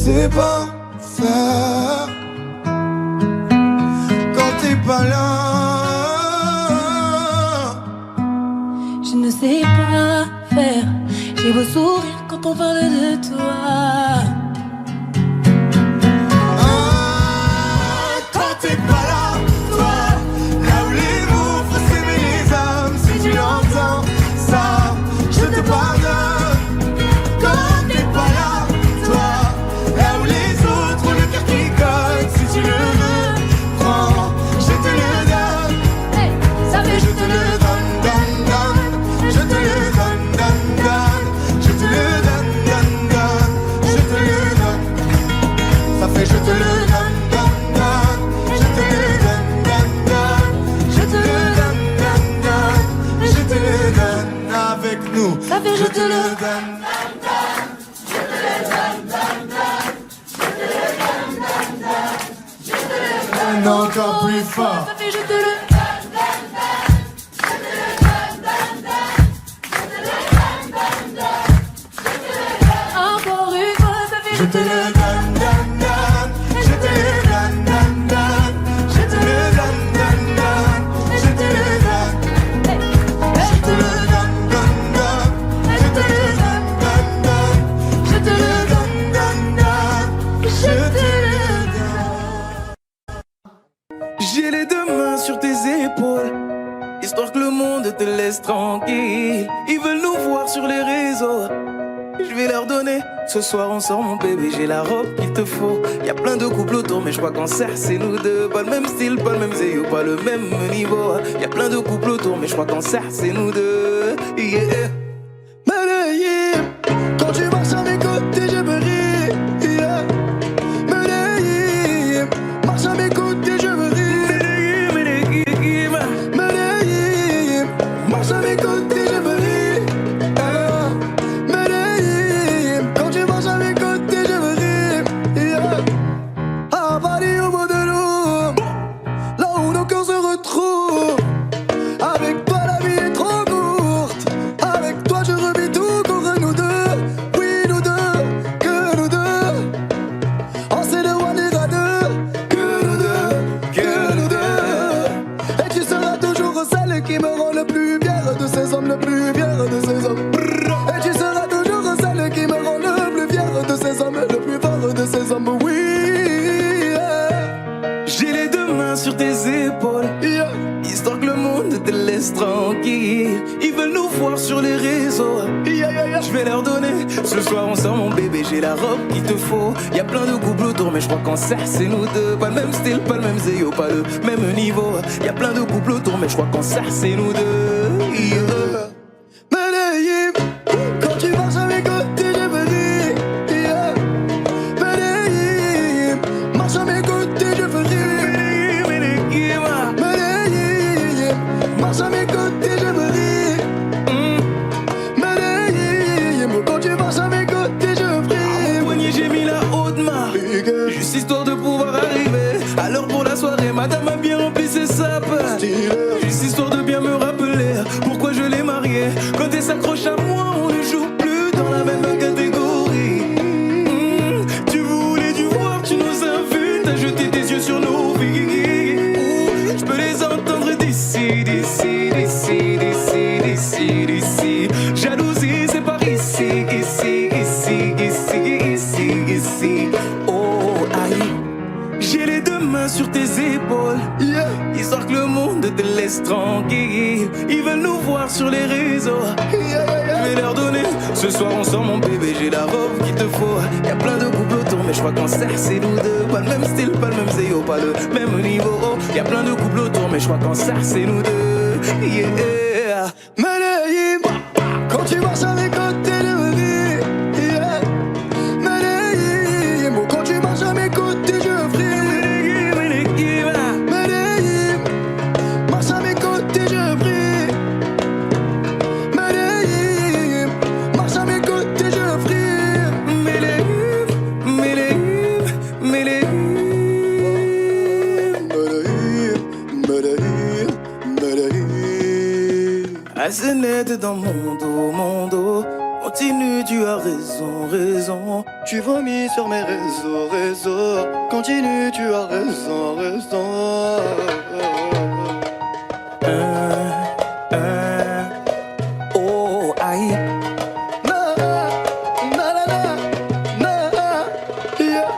sais pas faire quand t'es pas là. Je ne sais pas faire. J'ai beau sourire quand on parle de toi. Quand t'es pas là, toi, là où les mots font s'aimer les âmes, si tu l'entends, ça, je te pardonne. Quand t'es pas là, toi, là où les autres ont le cœur qui cogne, si tu le veux, prends, je te le donne. Hey, ça fait Je te le donne, donne, donne. Je te le donne, donne, donne. Je te le donne, donne, donne. Je te le donne. Ça fait je te le donne, donne, donne. Je te le donne, donne, donne. Je te le donne, donne, donne. Je te le donne avec nous. Ça fait je te le donne. Encore plus fort. Ça fait je te le encore une fois, ça fait Je te le donne, donne, donne. Je te le donne, donne, donne. Je te le donne, donne, donne. Je te le donne. Je te le donne, donne, donne. Je te le donne, donne, donne. Je te le donne, donne, donne. Je te le donne. J'ai les deux mains sur tes épaules, histoire que le monde te laisse tranquille. Ils veulent nous voir sur les réseaux, je vais leur donner. Ce soir on sort mon bébé, j'ai la robe qu'il te faut. Y'a plein de couples autour mais je crois qu'en cercle c'est nous deux. Pas le même style, pas le même zéyo, pas le même niveau. Y'a plein de couples autour mais je crois qu'en cercle c'est nous deux. Yeah. Medellín, quand tu marches à mes côtés je me ris. Yeah. Medellín, marche à mes côtés je me ris. Medellín, Medellín, marche à mes côtés je me ris. Medellín, quand tu marches à mes côtés je me ris. Yeah. À Paris au bout de l'eau, là où nos cœurs se retrouvent. Avec toi la vie est trop courte. Avec toi je revis tout contre nous deux. Oui nous deux, que nous deux. On s'est de one et à deux. Que nous deux, que nous deux. Et tu seras toujours celle qui me rend le plus fier de ces hommes, le plus fier de ces hommes. Et tu seras toujours celle qui me rend le plus fier de ces hommes, le plus fort de ces hommes. Oui. J'ai les deux mains sur tes épaules, yeah. Histoire que le monde te laisse tranquille. Ils veulent nous voir sur les réseaux, yeah, yeah, yeah. Je vais leur donner. Ce soir on sort mon bébé, j'ai la robe qu'il te faut. Y'a plein de couples autour mais je crois qu'en cercle c'est nous deux. Pas le même style, pas le même zéyo, pas le même niveau. Y'a plein de couples autour mais je crois qu'en cercle c'est nous deux, yeah. Medellín, quand tu marches à mes côtés je me ris, yeah. Medellín, marche à mes côtés je me ris. Medellín, marche à mes côtés je me ris. Medellín, quand tu marches à mes côtés je me ris. À mon poignet j'ai mis la haute main, juste histoire de pouvoir arriver. Alors pour la soirée madame a bien rempli ses sapes. Juste histoire de bien me rappeler pourquoi je l'ai mariée. Quand elle s'accroche à moi on ne joue plus dans la même catégorie. Tu voulais du voir, tu nous as vus, t'as jeté tes yeux sur nos vies. Je peux les entendre d'ici, d'ici, d'ici, d'ici, d'ici, d'ici. Jalousie c'est par ici, ici, ici, ici, ici, ici. Oh aïe. J'ai les deux mains sur tes épaules, yeah. Histoire que le monde te laisse tranquille. Ils veulent nous voir sur les réseaux, yeah, yeah, yeah. Je vais leur donner. Ce soir on sort mon bébé, j'ai la robe qu'il te faut. Y'a plein de couples autour mais je crois qu'en cercle c'est nous deux. Pas le même style, pas le même zéyo, pas le même niveau. Y'a plein de couples autour mais je crois qu'en cercle c'est nous deux, yeah. Medellín, quand tu marches à mes côtés je me ris, yeah. Medellín, quand tu marches à mes côtés je me ris. Medellín, marche à mes côtés je prie. Medellín, marche à mes côtés je prie. Medellín, Medellín, Medellín. Medellín, Medellín. Assez net dans mon dos, mon dos. Continue, tu tu as raison, raison. Tu vomis sur mes réseaux. Continue, tu as raison, raison. Oh, aïe. Yeah.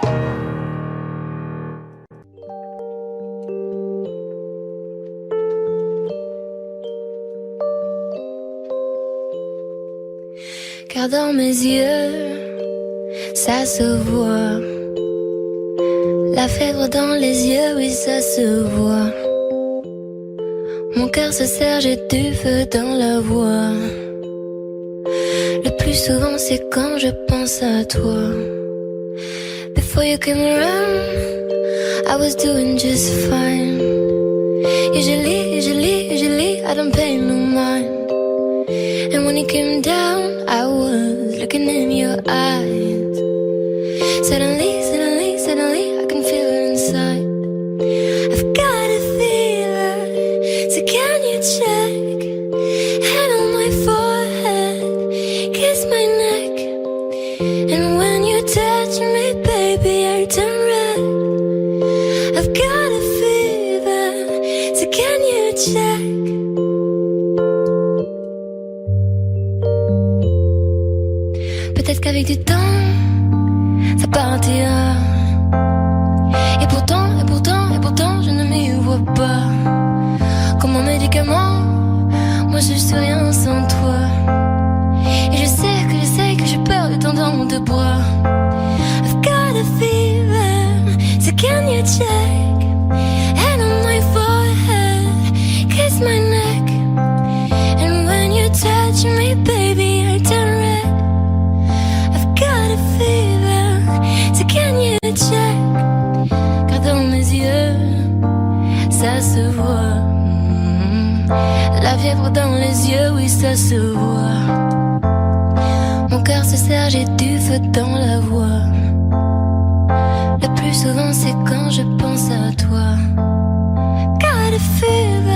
Car dans mes yeux, ça se voit. La fièvre dans les yeux, oui, ça se voit. Mon cœur se serre, j'ai du feu dans la voix. Le plus souvent, c'est quand je pense à toi. Before you came around, I was doing just fine. Usually, I don't pay no mind. And when you came down, I was looking in your eyes. Suddenly, I can feel it inside. I've got a fever, so can you check? Hand on my forehead, kiss my neck. And when you touch me, baby, I turn red. I've got a fever, so can you check? Peut-être qu'avec du temps, ça partira. Et pourtant, je ne m'y vois pas. Comme un médicament, moi je suis rien sans toi. Et je sais que j'ai peur de tendre dans tes bras. I've got a fever, so can you check? Hand on my forehead, kiss my neck. And when you touch me, baby, I turn red. I've got a fever, so can you check? Car dans mes yeux, ça se voit. La fièvre dans les yeux, oui, ça se voit. Mon cœur se serre, j'ai du feu dans la voix. Le plus souvent, c'est quand je pense à toi. Got a fever.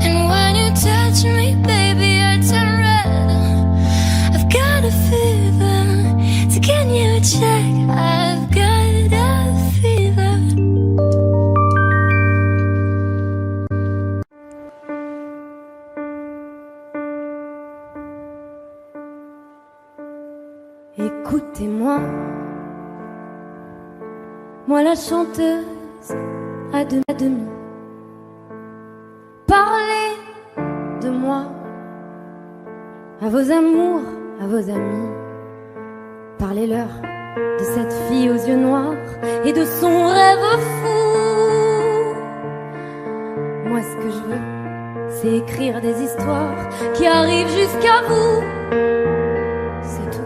And when you touch me, baby, I turn red. I've got a fever, so can you check? I've got a fever. Écoutez-moi, moi la chanteuse à demi. Parlez de moi à vos amours, à vos amis. Parlez-leur de cette fille aux yeux noirs et de son rêve fou. Moi ce que je veux, c'est écrire des histoires qui arrivent jusqu'à vous. C'est tout.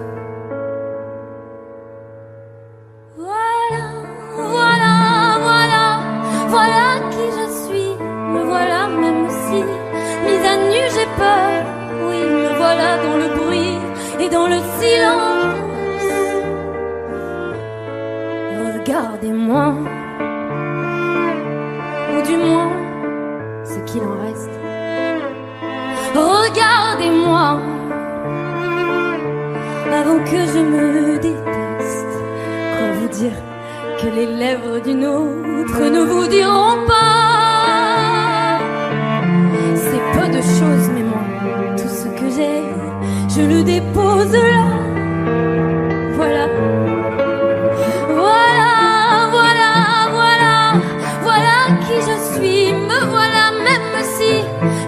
Voilà qui je suis. Me voilà même si mise à nu j'ai peur. Oui, me voilà dans le bruit et dans le silence. Regardez-moi, ou du moins ce qu'il en reste. Regardez-moi avant que je me déteste. Quoi vous dire que les lèvres d'une autre ne vous diront pas. C'est peu de choses, mais moi, tout ce que j'ai, je le dépose là. Voilà. Voilà qui je suis. Me voilà même si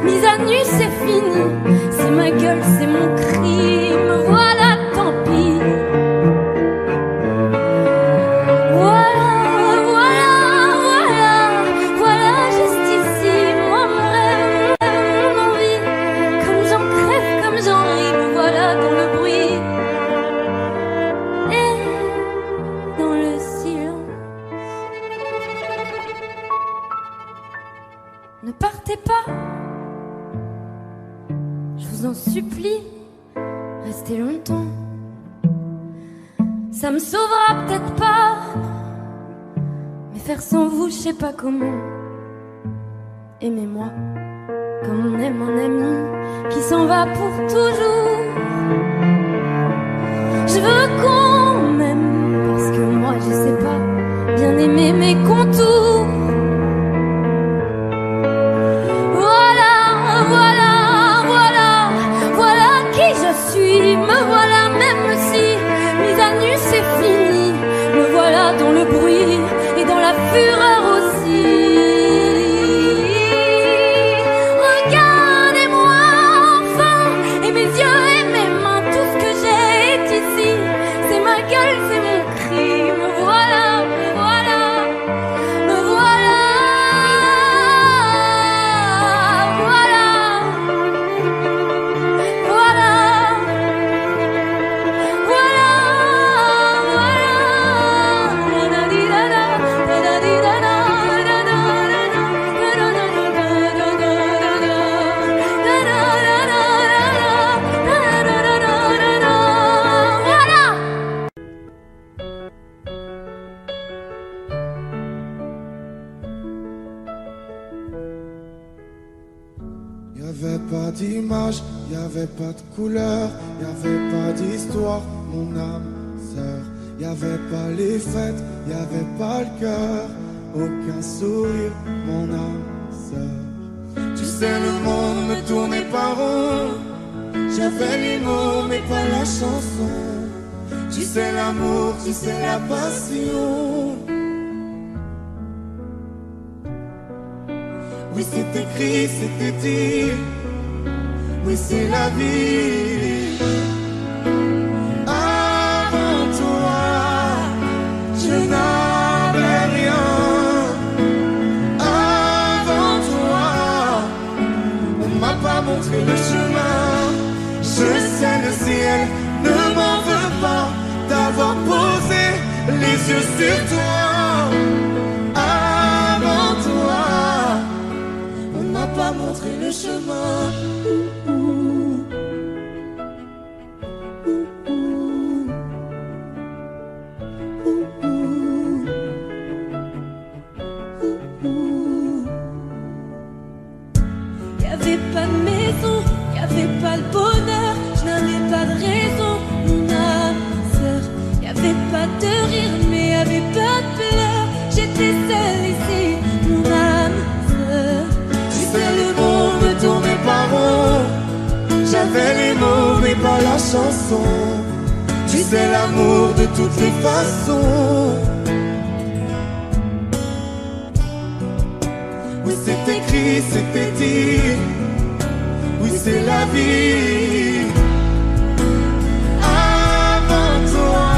mise à nu c'est fini. C'est ma gueule, c'est mon cri. Me voilà, tant pis. Voilà, juste ici, moi mon rêve, mon envie. Comme j'en crève, comme j'en ris, me voilà dans le bruit et dans le silence. Ne partez pas, je vous en supplie, restez longtemps. Ça me sauvera peut-être pas, mais faire sans vous, je sais pas comment. aimez-moi comme on aime un ami qui s'en va pour toujours. Je veux qu'on m'aime parce que moi je sais pas bien aimer mes contours. Voilà, voilà, voilà, voilà qui je suis. Me voilà même si mise à nu c'est fini. Me voilà dans le bruit et dans la fureur aussi. Y'avait pas d'image, y'avait pas de couleur, y'avait pas d'histoire, mon âme sœur. Y'avait pas les fêtes, y'avait pas le cœur, aucun sourire, mon âme sœur. Tu sais le monde me tournait pas rond, j'avais les mots mais pas la chanson. Tu sais l'amour, tu sais la passion. Oui c'est écrit, c'était dit, oui c'est la vie. Avant toi, je n'avais rien. Avant toi, on m'a pas montré le chemin. Je sais le ciel ne m'en veut pas d'avoir posé les yeux sur toi. Avant toi, on m'a pas montré le chemin. Y'avait pas de maison, y'avait pas le bonheur, je n'avais pas de raison, mon âme sœur. Y'avait pas de rire, mais y'avait pas de pleurs. J'étais seule ici, mon âme sœur. Tu sais le monde ne tournait pas rond, j'avais les mots mais pas la chanson. Tu sais l'amour de toutes les façons. Oui c'est écrit, c'était dit, oui c'est la vie. Avant toi,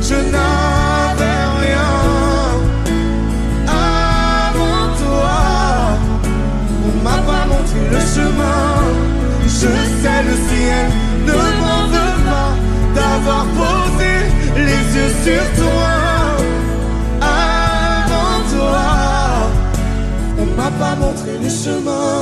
je n'avais rien. Avant toi, on m'a pas montré le chemin. Je sais le ciel ne m'en veut pas d'avoir posé les yeux sur toi. Avant toi, on m'a pas montré le chemin.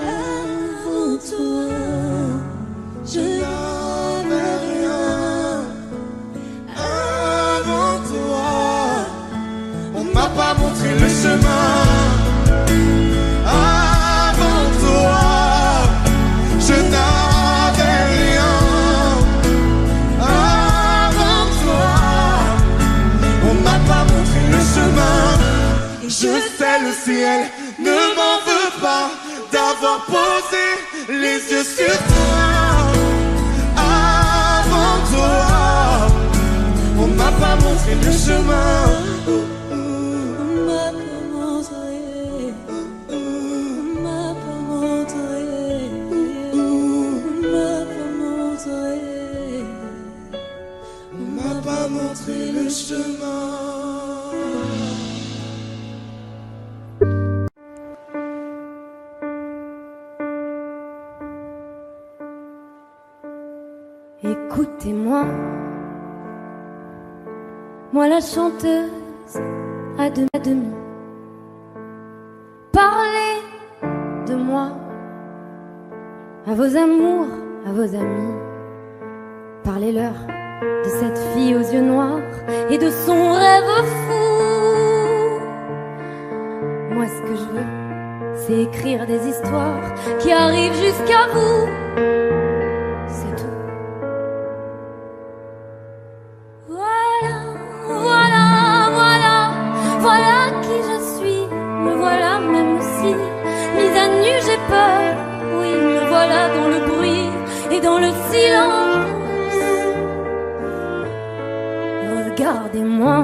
Avant toi, je N'avais rien. Avant toi, on m'a pas montré le chemin. Avant toi, je n'avais rien. Avant toi, on m'a pas montré le chemin. Je sais le ciel ne m'en veut pas d'avoir posé les yeux sur toi. Avant toi, on m'a pas montré le chemin. on m'a pas montré, on m'a pas montré, on m'a pas montré. On m'a pas montré le chemin. Écoutez-moi, moi la chanteuse à demi. Parlez moi, à vos amours, à vos amis. Parlez-leur de cette fille aux yeux noirs et de son rêve fou. Moi, ce que je veux, c'est écrire des histoires qui arrivent jusqu'à vous. C'est tout. Voilà, voilà, voilà, voilà qui je suis. Me voilà même si, mise à nu, j'ai peur. Oui, me voilà dans le bruit et dans le silence. Regardez-moi,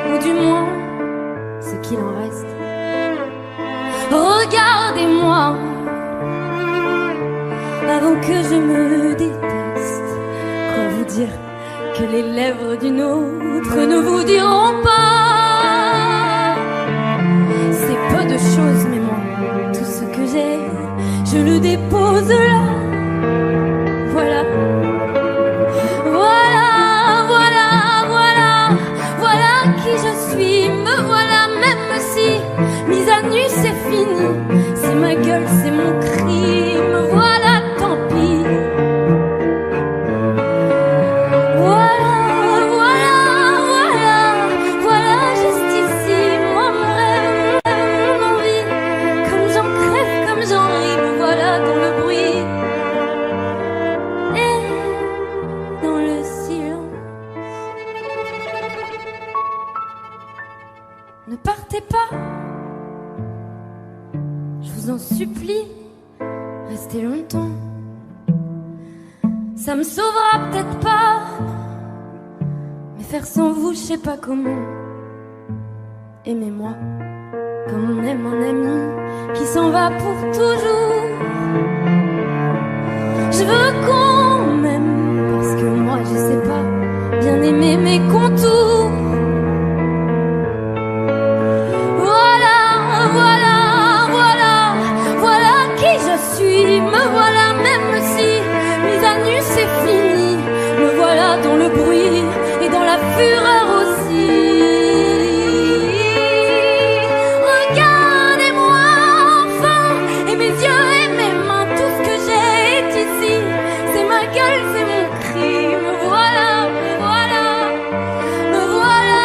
ou du moins ce qu'il en reste. Regardez-moi, avant que je me déteste. Quoi vous dire que les lèvres d'une autre ne vous diront pas? C'est peu de choses, mais moi, tout ce que j'ai, je le dépose là. Voilà. Qui je suis, me voilà même si mise à nu c'est fini. C'est ma gueule, c'est mon cri, me voilà, tant pis. Voilà, voilà, voilà, voilà juste ici, moi mon rêve, mon envie. Comme j'en crève, comme j'en ris, me voilà dans le bruit et dans le silence. Ne partez pas, je vous en supplie, restez longtemps. Ça me sauvera peut-être pas, mais faire sans vous, je sais pas comment. Aimez-moi comme on aime un ami qui s'en va pour toujours. Je veux qu'on m'aime parce que moi, je sais pas bien aimer mes contours. Me voilà même si mise à nu c'est fini. Me voilà dans le bruit et dans la fureur aussi. Regardez-moi enfin, et mes yeux et mes mains, tout ce que j'ai est ici. C'est ma gueule, c'est mon cri. Me voilà, me voilà, me voilà.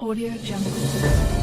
Audio Jungle.